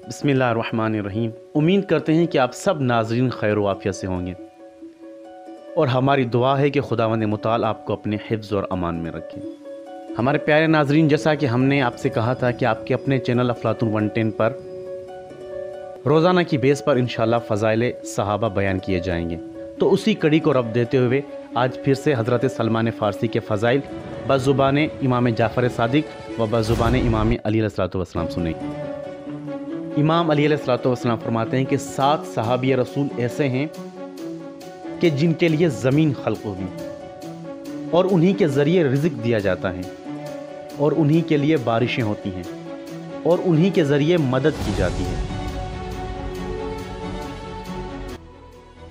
بسم اللہ الرحمن الرحیم۔ امید کرتے ہیں کہ آپ سب ناظرین خیر و عافیت سے ہوں گے، اور ہماری دعا ہے کہ خداوند متعال آپ کو اپنے حفظ اور امان میں رکھے۔ ہمارے پیارے ناظرین، جیسا کہ ہم نے آپ سے کہا تھا کہ آپ کے اپنے چینل افلاطون 110 پر روزانہ کی بیس پر انشاءاللہ فضائل صحابہ بیان کیے جائیں گے، تو اسی کڑی کو رب دیتے ہوئے آج پھر سے حضرت سلمان فارسی کے فضائل بزبان امام جعفر صادق و بزبان امام علی علیہ الصلوۃ والسلام سنیں۔ امام علی علیہ الصلوۃ والسلام فرماتے ہیں کہ 7 صحابی رسول ایسے ہیں کہ جن کے لیے زمین خلق ہوئی اور انہی کے ذریعے رزق دیا جاتا ہے، اور انہی کے لیے بارشیں ہوتی ہیں، اور انہی کے ذریعے مدد کی جاتی ہے۔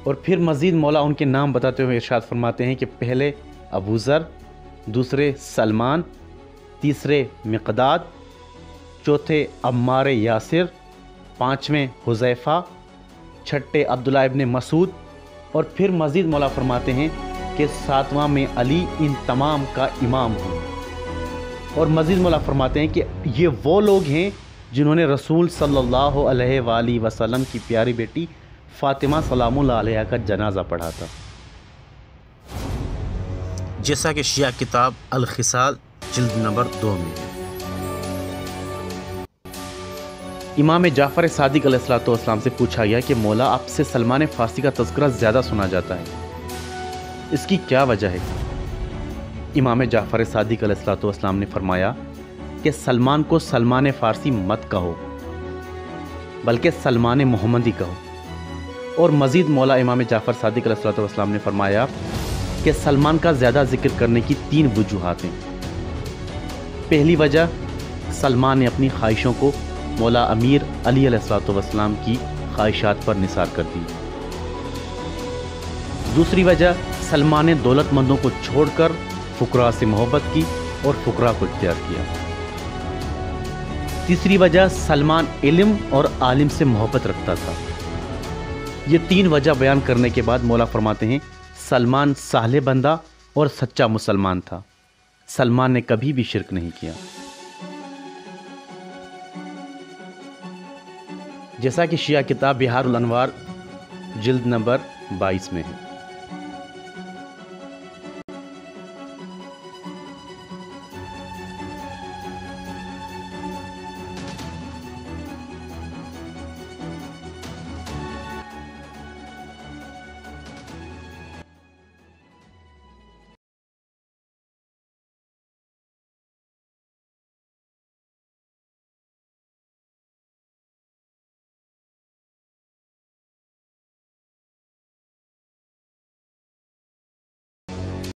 اور پھر مزید مولا ان کے نام بتاتے ہوئے ارشاد فرماتے ہیں کہ پہلے ابو ذر، دوسرے سلمان، تیسرے مقداد، چوتھے عمار یاسر، پانچویں حذیفہ، چھٹے عبداللہ ابن مسعود، اور پھر مزید مولا فرماتے ہیں کہ 7واں میں علی ان تمام کا امام ہوں۔ اور مزید مولا فرماتے ہیں کہ یہ وہ لوگ ہیں جنہوں نے رسول صلی اللہ علیہ وآلہ وسلم کی پیاری بیٹی فاطمہ سلام اللہ علیہ کا جنازہ پڑھا تھا، جیسا کہ شیعہ کتاب الخصال جلد نمبر 2 میں ہے۔ امام جعفر صادق علیہ الصلوۃ والسلام سے پوچھا گیا کہ مولا، آپ سے سلمان فارسی کا تذکرہ زیادہ سنا جاتا ہے، اس کی کیا وجہ ہے؟ امام جعفر صادق علیہ الصلوۃ والسلام نے فرمایا کہ سلمان کو سلمان فارسی مت کہو، بلکہ سلمان محمدی کہو۔ اور مزید مولا امام جعفر صادق علیہ الصلوۃ والسلام نے فرمایا کہ سلمان کا زیادہ ذکر کرنے کی 3 وجوہات ہیں۔ پہلی وجہ، سلمان نے اپنی خواہشوں کو مولا امیر علی علیہ الصلوۃ والسلام کی خواہشات پر نثار کر دی۔ دوسری وجہ، سلمان نے دولت مندوں کو چھوڑ کر فقراء سے محبت کی اور فقراء کو اختیار کیا۔ تیسری وجہ، سلمان علم اور عالم سے محبت رکھتا تھا۔ یہ 3 وجہ بیان کرنے کے بعد مولا فرماتے ہیں سلمان صالح بندہ اور سچا مسلمان تھا، سلمان نے کبھی بھی شرک نہیں کیا، جیسا کہ شیعہ کتاب بہار الانوار جلد نمبر 22 میں ہے۔